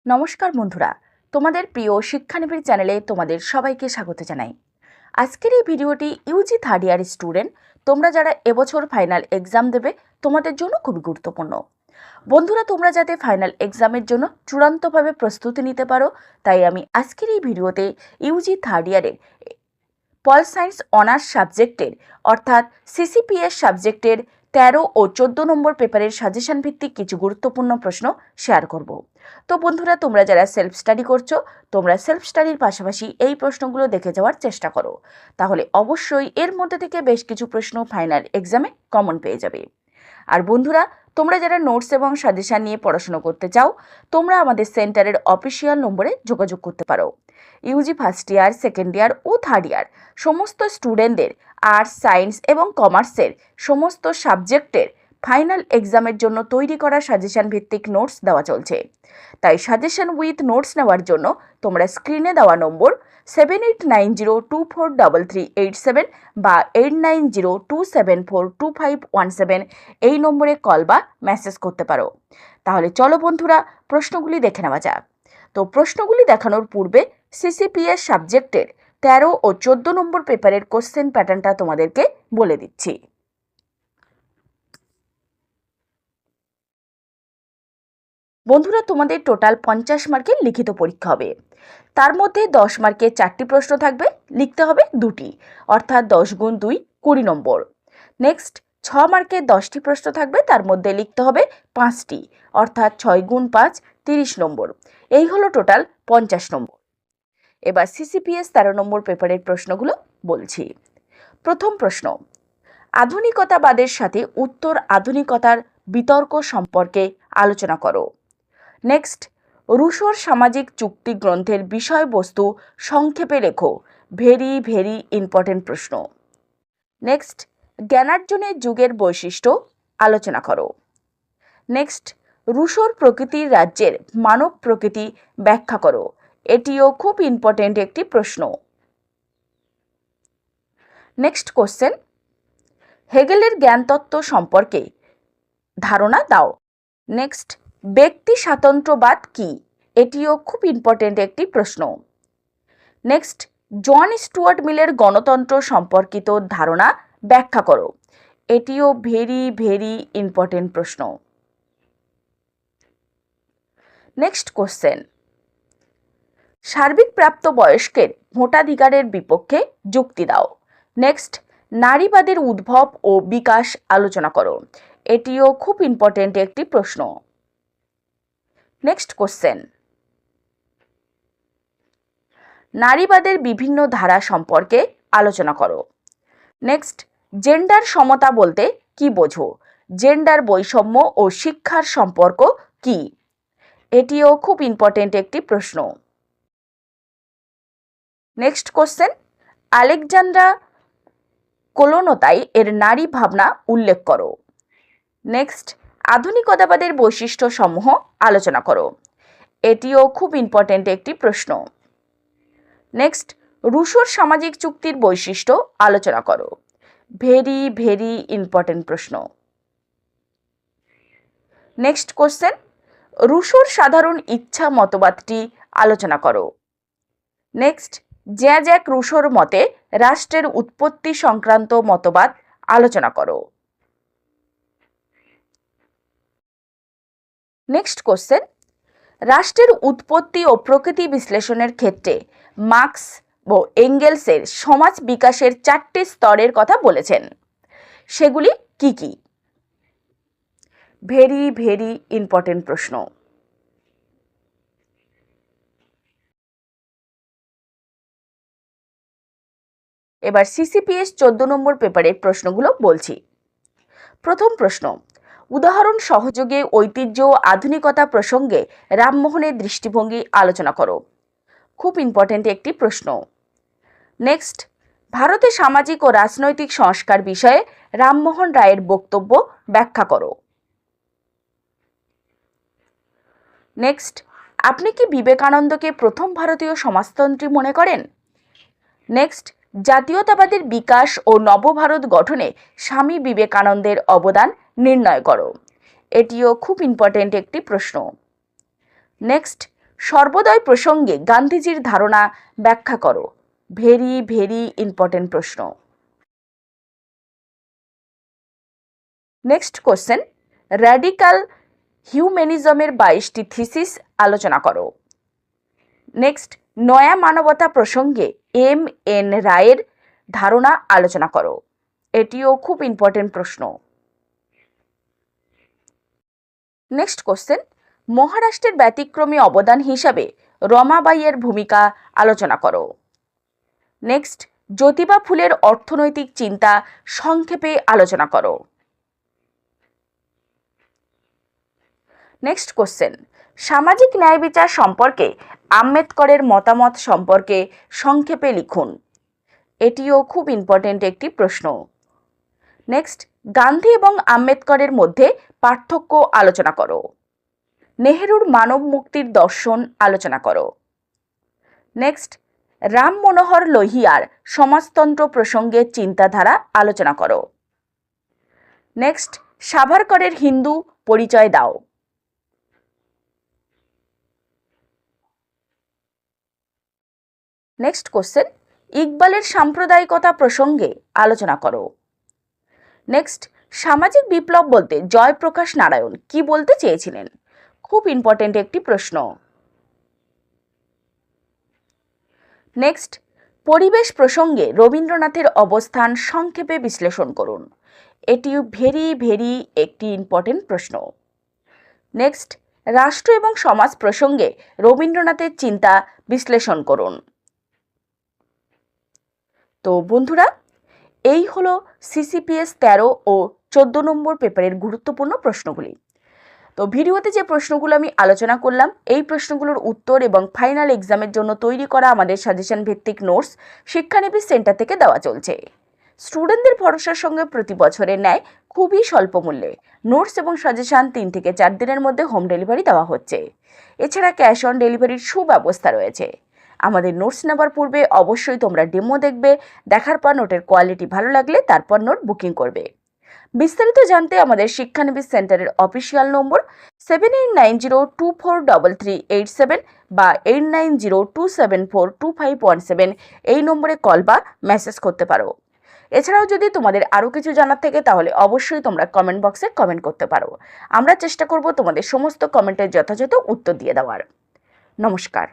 নমস্কার বন্ধুরা, তোমাদের প্রিয় শিক্ষানিবিড় চ্যানেলে তোমাদের সবাইকে স্বাগত জানাই। আজকের এই ভিডিওটি ইউজি থার্ড ইয়ার স্টুডেন্ট, তোমরা যারা এবছর ফাইনাল এক্সাম দেবে তোমাদের জন্য খুবই গুরুত্বপূর্ণ। বন্ধুরা, তোমরা যাতে ফাইনাল এক্সামের জন্য চূড়ান্তভাবে প্রস্তুতি নিতে পারো, তাই আমি আজকের এই ভিডিওতে ইউজি থার্ড ইয়ারের পল সায়েন্স অনার্স সাবজেক্টের অর্থাৎ সিসিপিএস সাবজেক্টের 13 ও 14 নম্বর পেপারের সাজেশন ভিত্তিক কিছু গুরুত্বপূর্ণ প্রশ্ন শেয়ার করব। তো বন্ধুরা, তোমরা যারা সেলফ স্টাডি করছো, তোমরা সেলফ স্টাডির পাশাপাশি এই প্রশ্নগুলো দেখে যাওয়ার চেষ্টা করো, তাহলে অবশ্যই এর মধ্যে থেকে বেশ কিছু প্রশ্ন ফাইনাল এক্সামে কমন পেয়ে যাবে। আর বন্ধুরা, তোমরা যারা নোটস এবং সাজেশন নিয়ে পড়াশোনা করতে চাও, তোমরা আমাদের সেন্টারের অফিসিয়াল নম্বরে যোগাযোগ করতে পারো। UG first year, second year ও থার্ড ইয়ার সমস্ত স্টুডেন্টদের আর্টস, সায়েন্স এবং কমার্সের সমস্ত সাবজেক্টের ফাইনাল এক্সামের জন্য তৈরি করা সাজেশন ভিত্তিক নোটস দেওয়া চলছে। তাই সাজেশন উইথ নোটস নেওয়ার জন্য তোমরা স্ক্রিনে দেওয়া নম্বর 7890243387 বা 8902742517 এই নম্বরে কল বা মেসেজ করতে পারো। তাহলে চলো বন্ধুরা, প্রশ্নগুলি দেখে নেওয়া যাক। তো প্রশ্নগুলি দেখানোর পূর্বে সিসিপিএস সাবজেক্টের 13 ও 14 নম্বর পেপারের কোশ্চেন প্যাটার্নটা তোমাদেরকে বলে দিচ্ছি। বন্ধুরা, তোমাদের টোটাল 50 মার্কের লিখিত পরীক্ষা হবে। তার মধ্যে 10 মার্কের 4টি প্রশ্ন থাকবে, লিখতে হবে 2টি, অর্থাৎ 10 গুণ 2 20 নম্বর। নেক্সট 6 মার্কের 10টি প্রশ্ন থাকবে, তার মধ্যে লিখতে হবে 5টি, অর্থাৎ 6 গুণ 5 30 নম্বর। এই হলো টোটাল 50 নম্বর। এবার সিসিপিএস 13 নম্বর পেপারের প্রশ্নগুলো বলছি। প্রথম প্রশ্ন, আধুনিকতাবাদের সাথে উত্তর আধুনিকতার বিতর্ক সম্পর্কে আলোচনা করো। নেক্সট, রুশোর সামাজিক চুক্তি গ্রন্থের বিষয়বস্তু সংক্ষেপে লেখো। ভেরি ভেরি ইম্পর্টেন্ট প্রশ্ন। নেক্সট, জ্ঞানার্জনের যুগের বৈশিষ্ট্য আলোচনা করো। নেক্সট, রুশোর প্রকৃতির রাজ্যের মানব প্রকৃতি ব্যাখ্যা করো। এটিও খুব ইম্পর্টেন্ট একটি প্রশ্ন। নেক্সট কোশ্চেন, হেগেলের জ্ঞানতত্ত্ব সম্পর্কে ধারণা দাও। নেক্সট, ব্যক্তি স্বাতন্ত্র্যবাদ কি? এটিও খুব ইম্পর্টেন্ট একটি প্রশ্ন। নেক্সট, জন স্টুয়ার্ট মিলের গণতন্ত্র সম্পর্কিত ধারণা ব্যাখ্যা করো। এটিও ভেরি ভেরি ইম্পর্টেন্ট প্রশ্ন। নেক্সট কোশ্চেন, সার্বিক প্রাপ্ত বয়স্কের ভোটাধিকারের বিপক্ষে যুক্তি দাও। নেক্সট, নারীবাদের উদ্ভব ও বিকাশ আলোচনা করো। এটিও খুব ইম্পর্টেন্ট একটি প্রশ্ন। নেক্সট কোশ্চেন, নারীবাদের বিভিন্ন ধারা সম্পর্কে আলোচনা করো। নেক্সট, জেন্ডার সমতা বলতে কি বোঝো? জেন্ডার বৈষম্য ও শিক্ষার সম্পর্ক কি? এটিও খুব ইম্পর্টেন্ট একটি প্রশ্ন। নেক্সট কোশ্চেন, আলেকজান্দ্রা কোলোনোতাই এর নারী ভাবনা উল্লেখ করো। নেক্সট, আধুনিকতাবাদের বৈশিষ্ট্য সমূহ আলোচনা করো। এটিও খুব ইম্পর্টেন্ট একটি প্রশ্ন। নেক্সট, রুশোর সামাজিক চুক্তির বৈশিষ্ট্য আলোচনা করো। ভেরি ভেরি ইম্পর্টেন্ট প্রশ্ন। নেক্সট কোশ্চেন, রুশোর সাধারণ ইচ্ছা মতবাদটি আলোচনা করো। নেক্সট, জ্যাক রুশোর মতে রাষ্ট্রের উৎপত্তি সংক্রান্ত মতবাদ আলোচনা করো। নেক্সট কোশ্চেন, রাষ্ট্রের উৎপত্তি ও প্রকৃতি বিশ্লেষণের ক্ষেত্রে মার্কস ও এঙ্গেলসের সমাজ বিকাশের 4টি স্তরের কথা বলেছেন, সেগুলি কি কি? ভেরি ভেরি ইম্পর্টেন্ট প্রশ্ন। এবার সিসিপিএস 14 নম্বর পেপারের প্রশ্নগুলো বলছি। প্রথম প্রশ্ন, উদাহরণ সহযোগে ঐতিহ্য ও আধুনিকতা প্রসঙ্গে রামমোহনের দৃষ্টিভঙ্গি আলোচনা করো। খুব ইম্পর্টেন্ট একটি প্রশ্ন। নেক্সট, ভারতে সামাজিক ও রাজনৈতিক সংস্কার বিষয়ে রামমোহন রায়ের বক্তব্য ব্যাখ্যা করো। নেক্সট, আপনি কি বিবেকানন্দকে প্রথম ভারতীয় সমাজতন্ত্রী মনে করেন? নেক্সট, জাতীয়তাবাদের বিকাশ ও নবভারত গঠনে স্বামী বিবেকানন্দের অবদান নির্ণয় করো। এটিও খুব ইম্পর্টেন্ট একটি প্রশ্ন। নেক্সট, সর্বোদয় প্রসঙ্গে গান্ধীজির ধারণা ব্যাখ্যা করো। ভেরি ভেরি ইম্পর্টেন্ট প্রশ্ন। নেক্সট কোশ্চেন, র্যাডিক্যাল হিউম্যানিজমের 22টি থিসিস আলোচনা করো। নেক্সট, নয়া মানবতা প্রসঙ্গে এম.এন. রায়ের ধারণা আলোচনা করো। এটিও খুব ইম্পর্টেন্ট প্রশ্ন। নেক্সট কোশ্চেন, মহারাষ্ট্রের ব্যতিক্রমী অবদান হিসাবে রমাবাইয়ের ভূমিকা আলোচনা করো। নেক্সট, জ্যোতিবা ফুলের অর্থনৈতিক চিন্তা সংক্ষেপে আলোচনা করো। নেক্সট কোশ্চেন, সামাজিক ন্যায় বিচার সম্পর্কে আম্বেদকরের মতামত সম্পর্কে সংক্ষেপে লিখুন। এটিও খুব ইম্পর্টেন্ট একটি প্রশ্ন। নেক্সট, গান্ধী এবং আম্বেদকরের মধ্যে পার্থক্য আলোচনা করো। নেহেরুর মানব মুক্তির দর্শন আলোচনা করো। নেক্সট, রাম মনোহর লোহিয়ার সমাজতন্ত্র প্রসঙ্গে চিন্তাধারা আলোচনা করো। নেক্সট, সাভারকরের হিন্দু পরিচয় দাও। নেক্সট কোশ্চেন, ইকবালের সাম্প্রদায়িকতা প্রসঙ্গে আলোচনা করো। নেক্সট, সামাজিক বিপ্লব বলতে জয়প্রকাশ নারায়ণ কি বলতে চেয়েছিলেন? খুব ইম্পর্টেন্ট একটি প্রশ্ন। নেক্সট, পরিবেশ প্রসঙ্গে রবীন্দ্রনাথের অবস্থান সংক্ষেপে বিশ্লেষণ করুন। এটিও ভেরি ভেরি একটি ইম্পর্টেন্ট প্রশ্ন। নেক্সট, রাষ্ট্র এবং সমাজ প্রসঙ্গে রবীন্দ্রনাথের চিন্তা বিশ্লেষণ করুন। তো বন্ধুরা, এই হলো সিসিপিএস 13 ও 14 নম্বর পেপারের গুরুত্বপূর্ণ প্রশ্নগুলি। তো ভিডিওতে যে প্রশ্নগুলো আমি আলোচনা করলাম, এই প্রশ্নগুলোর উত্তর এবং ফাইনাল এক্সামের জন্য তৈরি করা আমাদের সাজেশন ভিত্তিক নোটস শিক্ষানবিশ সেন্টার থেকে দেওয়া চলছে। স্টুডেন্টদের ভরসার সঙ্গে প্রতি বছরের ন্যায় খুবই স্বল্প মূল্যে নোটস এবং সাজেশন 3 থেকে 4 দিনের মধ্যে হোম ডেলিভারি দেওয়া হচ্ছে। এছাড়া ক্যাশ অন ডেলিভারির সুব্যবস্থা রয়েছে। আমাদের নোটস নেবার পূর্বে অবশ্যই তোমরা ডেমো দেখবে, দেখার পর নোটের কোয়ালিটি ভালো লাগলে তারপর নোট বুকিং করবে। বিস্তারিত জানতে আমাদের শিক্ষানবিশ সেন্টারের অফিসিয়াল নম্বর 7890243387 বা 8902742517 এই নম্বরে কল বা মেসেজ করতে পারো। এছাড়াও যদি তোমাদের আরও কিছু জানার থাকে তাহলে অবশ্যই তোমরা কমেন্ট বক্সে কমেন্ট করতে পারো। আমরা চেষ্টা করব তোমাদের সমস্ত কমেন্টের যথাযথ উত্তর দিয়ে দেওয়ার। নমস্কার।